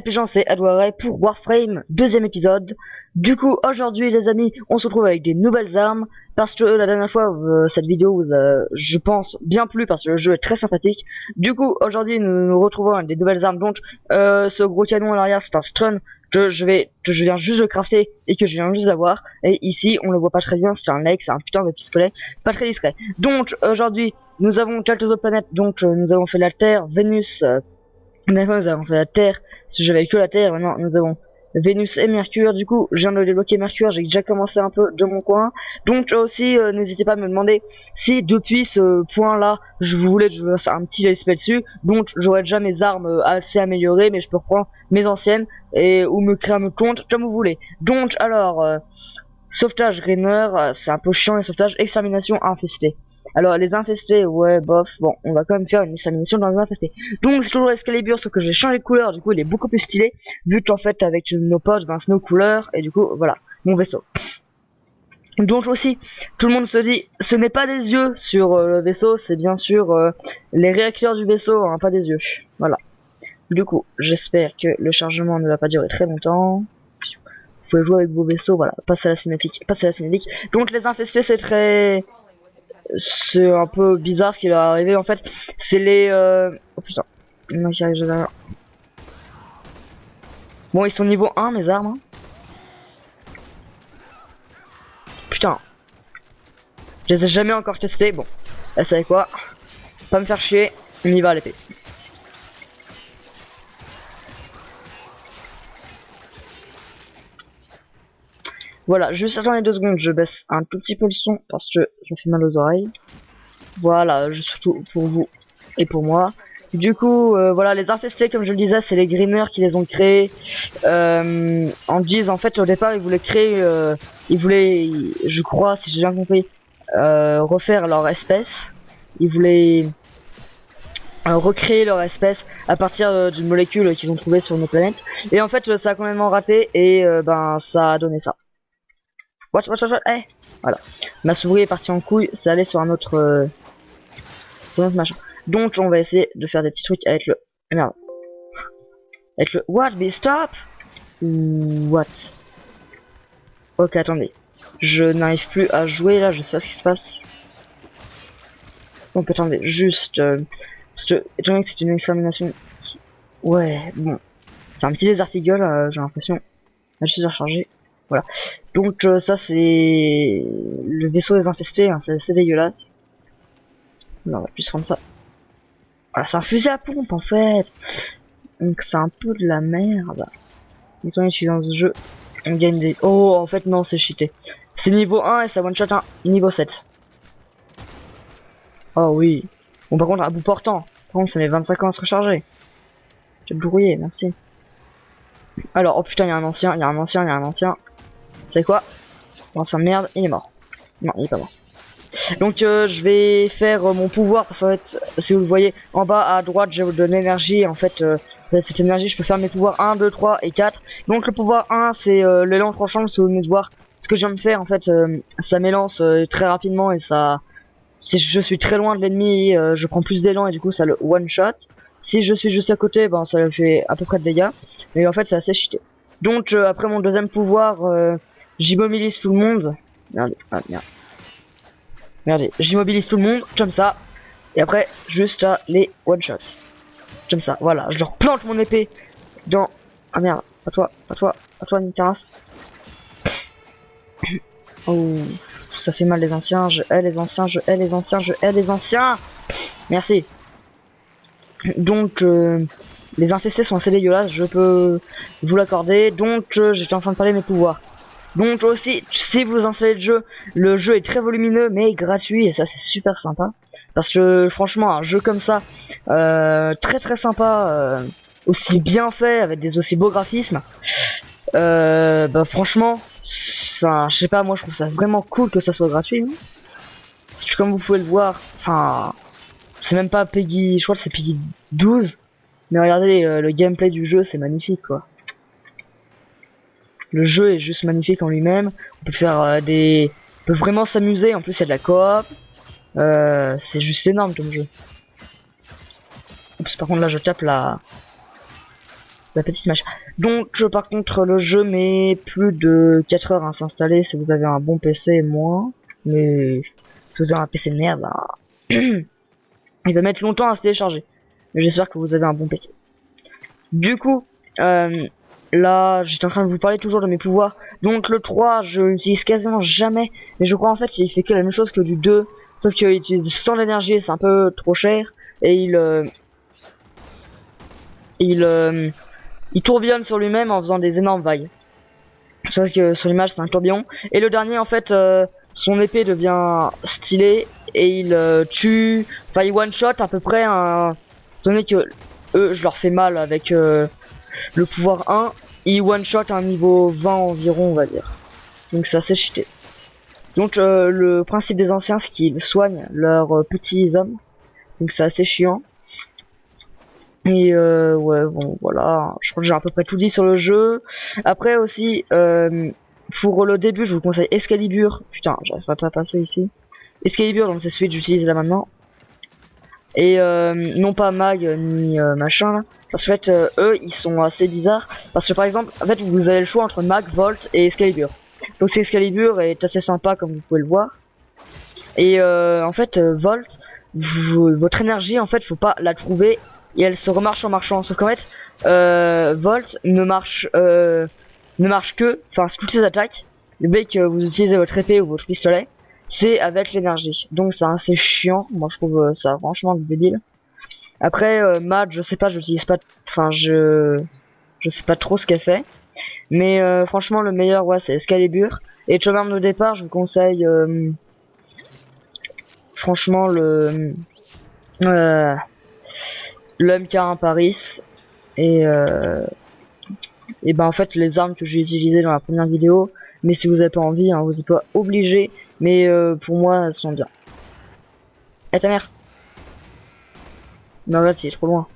Gens, c'est Edouard Ray pour Warframe, deuxième épisode. Du coup, aujourd'hui les amis, on se retrouve avec des nouvelles armes, parce que la dernière fois, cette vidéo vous a, je pense, bien plu, parce que le jeu est très sympathique. Du coup, aujourd'hui nous nous retrouvons avec des nouvelles armes, donc ce gros canon à l'arrière c'est un stun, que je viens juste de crafter, et que je viens juste d'avoir. Et ici, on le voit pas très bien, c'est un Lake, c'est un putain de pistolet, pas très discret. Donc, aujourd'hui, nous avons quelques autres planètes, donc nous avons fait la Terre, Vénus... nous avons fait la Terre, si j'avais que la Terre, maintenant nous avons Vénus et Mercure. Du coup, je viens de débloquer Mercure, j'ai déjà commencé un peu de mon coin. Donc aussi, n'hésitez pas à me demander si depuis ce point-là, je voulais faire un petit let's play dessus. Donc j'aurai déjà mes armes assez améliorées, mais je peux reprendre mes anciennes et ou me créer un compte comme vous voulez. Donc alors, sauvetage Greener, c'est un peu chiant les sauvetages. Extermination infestée. Alors les infestés, ouais bof, bon on va quand même faire une extermination dans les infestés. Donc c'est toujours Excalibur, sauf que j'ai changé de couleur, du coup il est beaucoup plus stylé, vu qu'en fait avec nos potes, ben c'est nos couleurs, et du coup voilà, mon vaisseau. Donc aussi, tout le monde se dit, ce n'est pas des yeux sur le vaisseau, c'est bien sûr les réacteurs du vaisseau, hein, pas des yeux, voilà. Du coup, j'espère que le chargement ne va pas durer très longtemps. Vous pouvez jouer avec vos vaisseaux, voilà, passer à la cinématique, Donc les infestés c'est très... C'est un peu bizarre ce qui va arriver en fait. C'est les oh putain, non, qui arrive derrière. Bon, ils sont niveau 1 mes armes. Hein. Putain. Je les ai jamais encore testés. Bon, vous savez quoi? Pas me faire chier, on y va à l'épée. Voilà, juste attendez 2 secondes, je baisse un tout petit peu le son parce que ça fait mal aux oreilles. Voilà, surtout pour vous et pour moi. Du coup, voilà, les infestés, comme je le disais, c'est les Greeners qui les ont créés. En guise, en fait, au départ, ils voulaient créer, ils voulaient, je crois, si j'ai bien compris, refaire leur espèce. Ils voulaient recréer leur espèce à partir d'une molécule qu'ils ont trouvée sur nos planètes. Et en fait, ça a complètement raté et ben, ça a donné ça. Watch, hey, voilà. Ma souris est partie en couille, c'est allé sur un autre machin. Donc on va essayer de faire des petits trucs avec le... Merde. Avec le... What? Mais stop! What? Ok, attendez. Je n'arrive plus à jouer là, je sais pas ce qui se passe. Donc attendez, juste... parce que, étant donné que c'est une extermination... Ouais, bon. C'est un petit désarticle, j'ai l'impression. Je suis rechargé. Voilà. Donc ça c'est le vaisseau des infestés, hein, c'est dégueulasse. Non, on va plus prendre ça. Voilà, c'est un fusil à pompe en fait. Donc c'est un peu de la merde. Maintenant je suis dans ce jeu, on gagne des... Oh en fait non, c'est cheaté. C'est niveau 1 et ça one shot un niveau 7. Oh oui. Bon par contre à bout portant. Par contre ça met 25 ans à se recharger. Je vais brouiller, merci. Alors, oh putain, il y a un ancien. C'est quoi? L'ancien merde, il est mort. Non, il est pas mort. Donc je vais faire mon pouvoir parce qu'en fait, si vous le voyez en bas à droite, je de l'énergie. En fait, cette énergie, je peux faire mes pouvoirs 1, 2, 3 et 4. Donc le pouvoir 1, c'est l'élan tranchant. Si vous venez de voir ce que je viens de faire, en fait, ça m'élance très rapidement et ça... Si je suis très loin de l'ennemi, je prends plus d'élan et du coup ça le one shot. Si je suis juste à côté, ben ça fait à peu près de dégâts. Mais en fait c'est assez cheaté. Donc après mon deuxième pouvoir, j'immobilise tout le monde. Merde, ah merde. Regardez, j'immobilise tout le monde, comme ça. Et après, juste à les one shot. Comme ça, voilà. Je leur plante mon épée dans... Ah merde, pas toi, Nicaras. Oh, ça fait mal les anciens, je hais les anciens. Merci. Donc, les infestés sont assez dégueulasses, je peux vous l'accorder. Donc, j'étais en train de parler de mes pouvoirs. Donc aussi, si vous installez le jeu est très volumineux mais gratuit et ça c'est super sympa. Parce que franchement un jeu comme ça, très sympa, aussi bien fait avec des aussi beaux graphismes, bah franchement, enfin je sais pas, moi je trouve ça vraiment cool que ça soit gratuit. Hein. Comme vous pouvez le voir, enfin c'est même pas Peggy, je crois que c'est Peggy 12, mais regardez le gameplay du jeu, c'est magnifique quoi. Le jeu est juste magnifique en lui-même. On peut faire on peut vraiment s'amuser. En plus, il y a de la coop. C'est juste énorme comme jeu. En plus, par contre, là, je tape la la petite image. Donc par contre le jeu met plus de 4 heures à s'installer si vous avez un bon PC, moins. Mais si vous avez un PC de merde, bah, il va mettre longtemps à se télécharger. Mais j'espère que vous avez un bon PC. Du coup, là j'étais en train de vous parler toujours de mes pouvoirs. Donc le 3 je l'utilise quasiment jamais. Mais je crois en fait il fait que la même chose que du 2. Sauf qu'il utilise sans l'énergie, c'est un peu trop cher. Et il tourbillonne sur lui-même en faisant des énormes vagues. C'est parce que sur l'image c'est un tourbillon. Et le dernier en fait son épée devient stylée et il tue, enfin il one shot à peu près un, étant donné que eux je leur fais mal avec le pouvoir 1, il one shot à un niveau 20 environ on va dire. Donc c'est assez cheaté. Donc le principe des anciens c'est qu'ils soignent leurs petits hommes. Donc c'est assez chiant. Et ouais bon voilà, je crois que j'ai à peu près tout dit sur le jeu. Après aussi pour le début je vous conseille Excalibur. Putain j'arrive pas à passer ici. Excalibur donc c'est celui que j'utilise là maintenant. Et non pas Mag ni machin là. Parce qu'en fait eux ils sont assez bizarres. Parce que par exemple en fait vous avez le choix entre Mag, Volt et Excalibur. Donc c'est Excalibur est assez sympa comme vous pouvez le voir. Et en fait Volt, votre énergie en fait faut pas la trouver et elle se remarche en marchant. Sauf qu'en fait Volt ne marche que, enfin toutes ses attaques, le fait que vous utilisez votre épée ou votre pistolet, c'est avec l'énergie. Donc c'est assez chiant, moi je trouve ça franchement débile. Après Mad je sais pas, j'utilise pas, enfin je sais pas trop ce qu'elle fait. Mais franchement le meilleur ouais c'est Excalibur. Et Charm de départ je vous conseille franchement le MK1 Paris et ben en fait les armes que j'ai utilisées dans la première vidéo. Mais si vous avez pas envie hein, vous n'êtes pas obligé, mais pour moi elles sont bien. Eh ta mère. Non là tu es trop loin.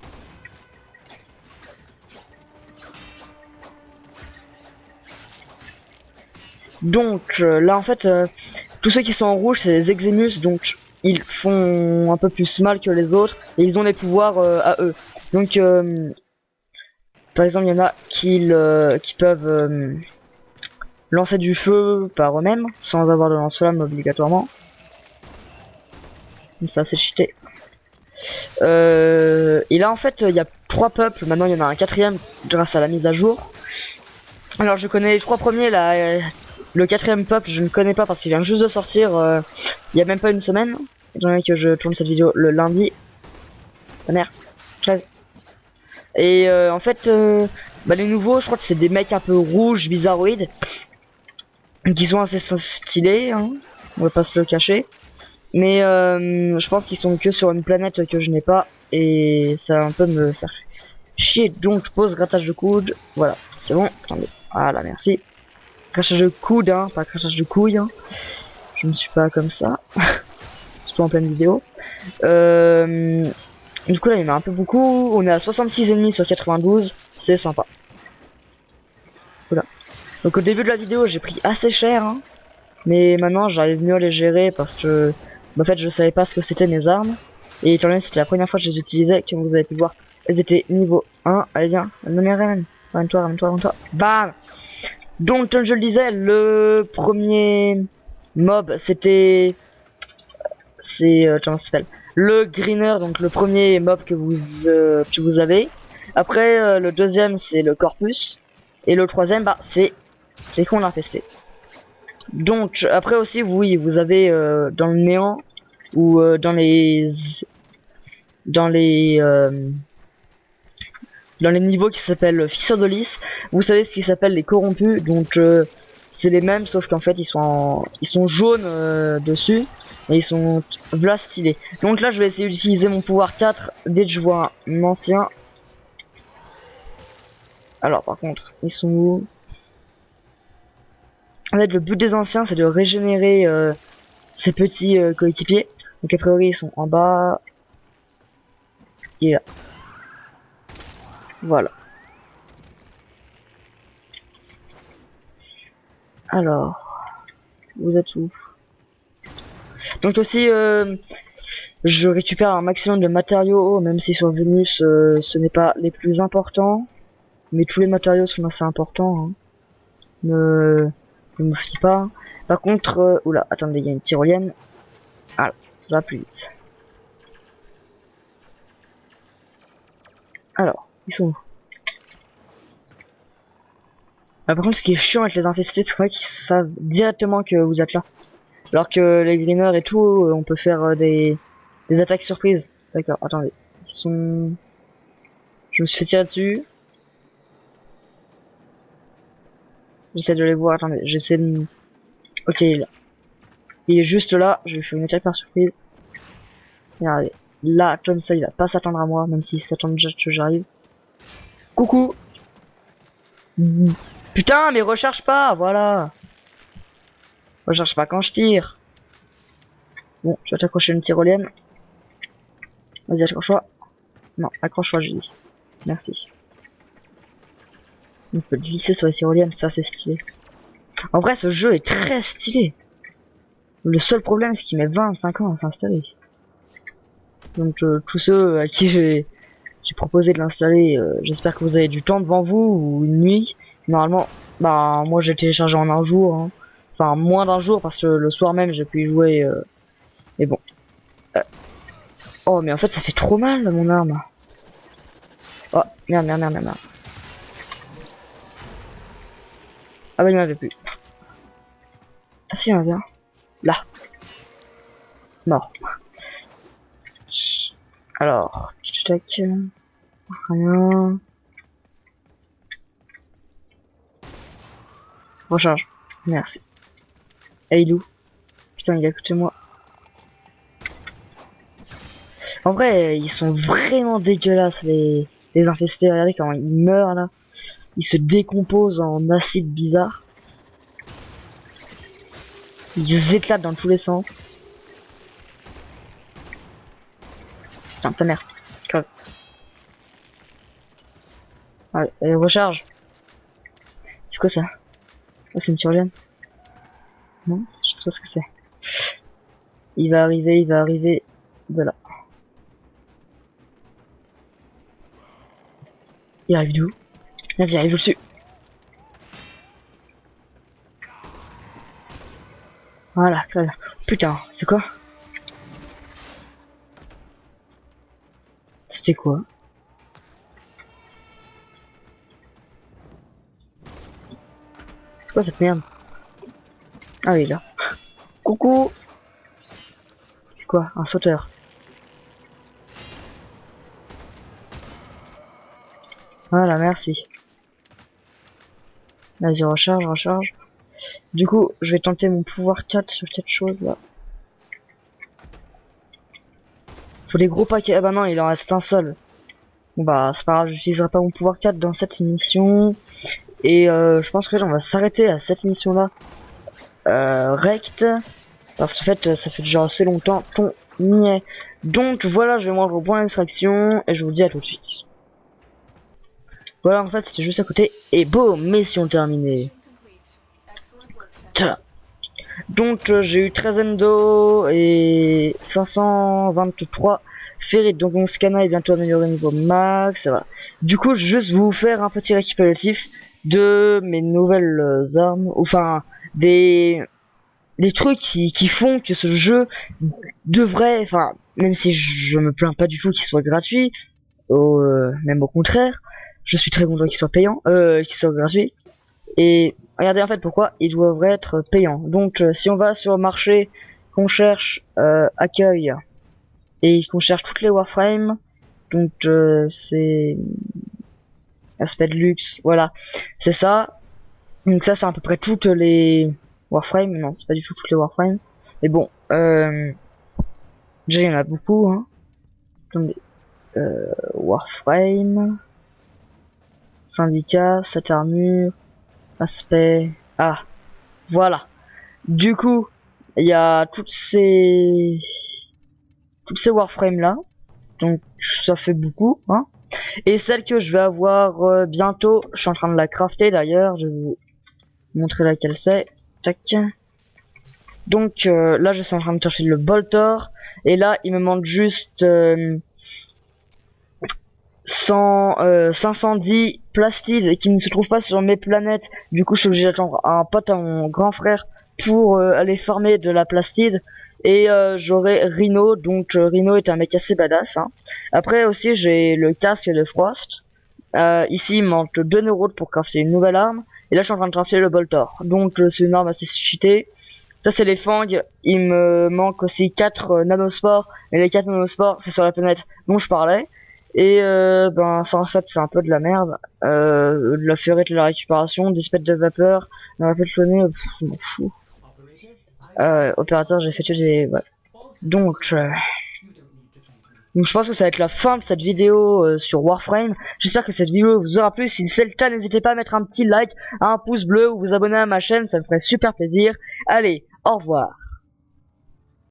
Donc là en fait tous ceux qui sont en rouge c'est les Exemus, donc ils font un peu plus mal que les autres et ils ont des pouvoirs à eux. Donc par exemple il y en a qui peuvent lancer du feu par eux-mêmes sans avoir de lance-flamme obligatoirement. Donc ça c'est cheaté. Et là en fait il y a 3 peuples, maintenant il y en a un 4ème grâce à la mise à jour. Alors je connais les 3 premiers là. Le 4ème peuple je ne connais pas parce qu'il vient juste de sortir il y a même pas une semaine, étant donné que je tourne cette vidéo le lundi. Ta mère. Et en fait bah, les nouveaux je crois que c'est des mecs un peu rouges bizarroïdes qui sont assez stylés hein. On va pas se le cacher. Mais je pense qu'ils sont que sur une planète que je n'ai pas et ça va un peu me faire chier. Donc pause grattage de coude. Voilà c'est bon. Attendez. Voilà merci. Crachage de coude, hein, pas crachage de couilles. Hein. Je ne suis pas comme ça. Surtout en pleine vidéo. Du coup là il y en a un peu beaucoup. On est à 66 ennemis sur 92. C'est sympa. Voilà. Donc au début de la vidéo j'ai pris assez cher. Hein, mais maintenant j'arrive mieux à les gérer parce que en fait je savais pas ce que c'était mes armes. Et étant donné que c'était la première fois que je les utilisais, comme vous avez pu voir, elles étaient niveau 1. Allez viens, ramène-toi. Bam. Donc comme je le disais, le premier mob c'était comment ça s'appelle, le greener, donc le premier mob que vous avez. Après le deuxième c'est le corpus et le troisième bah c'est qu'on a testé. Donc après aussi oui vous avez dans le néant ou dans les niveaux qui s'appellent Fissure de Lys, vous savez ce qui s'appelle les corrompus, donc c'est les mêmes sauf qu'en fait ils sont jaunes dessus et ils sont v'là stylés. Donc là je vais essayer d'utiliser mon pouvoir 4 dès que je vois un ancien. Alors par contre ils sont où? En fait le but des anciens c'est de régénérer ces petits coéquipiers. Donc a priori ils sont en bas et là. Voilà. Alors, vous êtes où? Donc aussi, je récupère un maximum de matériaux, même si sur Vénus, ce n'est pas les plus importants. mais tous les matériaux sont assez importants. Hein. Ne me fie pas. Par contre, oula, attendez, il y a une tyrolienne. Ah, ça va plus vite. Alors, ils sont où? Ah, par contre, ce qui est chiant avec les infestés, c'est qu'ils savent directement que vous êtes là. Alors que les greeners et tout, on peut faire des attaques surprises. D'accord, attendez. Ils sont... Je me suis fait tirer dessus. J'essaie de les voir, attendez, j'essaie de... Ok, il est là. Il est juste là, je vais faire une attaque par surprise. Regardez, là, comme ça, il va pas s'attendre à moi, même s'il s'attend déjà que j'arrive. Coucou. Putain, mais recharge pas, voilà. Recharge pas quand je tire. Bon, je vais t'accrocher une tyrolienne. Vas-y, accroche-toi. Non, accroche-toi, je dis. Merci. On peut glisser sur les tyroliennes, ça c'est stylé. En vrai, ce jeu est très stylé. Le seul problème, c'est qu'il met 25 ans à s'installer. Donc, tous ceux à qui j'ai proposé de l'installer, j'espère que vous avez du temps devant vous ou une nuit. Normalement, bah, moi j'ai téléchargé en un jour. Hein. Enfin, moins d'un jour parce que le soir même j'ai pu y jouer. Mais bon. Oh, mais en fait, ça fait trop mal mon arme. Oh, merde, merde, merde, merde. Ah bah, il n'y en avait plus. Ah si, il y en avait un. Là. Mort. Alors, tac. Rien. Recharge. Merci. Hey Lou. Putain, il est à côté de moi. En vrai, ils sont vraiment dégueulasses, les infestés. Regardez comment ils meurent là. Ils se décomposent en acide bizarre. Ils éclatent dans tous les sens. Putain, ta mère. Crève. Allez, recharge. C'est quoi ça? Oh, c'est une tyrolienne. Non, je sais pas ce que c'est. Il va arriver de là. Il arrive d'où? Vas-y, arrive dessus. Voilà, voilà. Putain, c'est quoi? C'était quoi? C'est quoi cette merde? Ah oui, là. Coucou! C'est quoi? Un sauteur. Voilà, merci. Vas-y, recharge, recharge. Du coup, je vais tenter mon pouvoir 4 sur quelque chose là. Faut des gros paquets. Ah bah non, il en reste un seul. Bon bah, c'est pas grave, j'utiliserai pas mon pouvoir 4 dans cette émission. Et je pense que là, on va s'arrêter à cette émission là. Rect. Parce qu'en fait, ça fait déjà assez longtemps qu'on y est. Donc voilà, je vais me rendre au point d'extraction et je vous dis à tout de suite. Voilà, en fait, c'était juste à côté. Et boum, mission terminée. Donc j'ai eu 13 endo et 523 ferrites. Donc mon scanner est bientôt amélioré niveau max. Ça va. Du coup, je vais juste vous faire un petit récapitulatif de mes nouvelles armes. Enfin, des trucs qui font que ce jeu devrait, enfin, même si je me plains pas du tout qu'il soit gratuit, même au contraire, je suis très content qu'il soit payant, qu'il soit gratuit. Et regardez en fait pourquoi il devrait être payant. Donc si on va sur le marché, qu'on cherche accueil et qu'on cherche toutes les Warframe, donc c'est aspect de luxe, voilà, c'est ça. Donc ça c'est à peu près toutes les Warframe, non c'est pas du tout toutes les Warframe, mais bon, déjà il y en a beaucoup, hein. Attendez, Warframe, syndicat, cette armure, aspect, ah, voilà. Du coup, il y a toutes ces Warframe là, donc ça fait beaucoup, hein. Et celle que je vais avoir bientôt, je suis en train de la crafter d'ailleurs, je vais vous montrer laquelle c'est. Tac. Donc là je suis en train de chercher le Boltor et là il me manque juste 510 plastides qui ne se trouvent pas sur mes planètes. Du coup, je suis obligé d'attendre un pote à mon grand frère pour aller farmer de la plastide. Et j'aurai Rhino, donc Rhino est un mec assez badass. Hein. Après aussi, j'ai le casque de Frost. Ici, il manque 2 neurones pour crafter une nouvelle arme. Et là, je suis en train de crafter le Boltor. Donc, c'est une arme assez cheatée. Ça, c'est les fangs. Il me manque aussi 4 nanospores. Et les 4 nanospores, c'est sur la planète dont je parlais. Et ben, ça, en fait, c'est un peu de la merde. De la ferrite de la récupération, des spètres de vapeur, un rappel cloné, je m'en fous. Opérateur, j'ai fait tuer des... Ouais. Donc, je pense que ça va être la fin de cette vidéo sur Warframe. J'espère que cette vidéo vous aura plu. Si c'est le cas, n'hésitez pas à mettre un petit like, un pouce bleu ou vous abonner à ma chaîne, ça me ferait super plaisir. Allez, au revoir.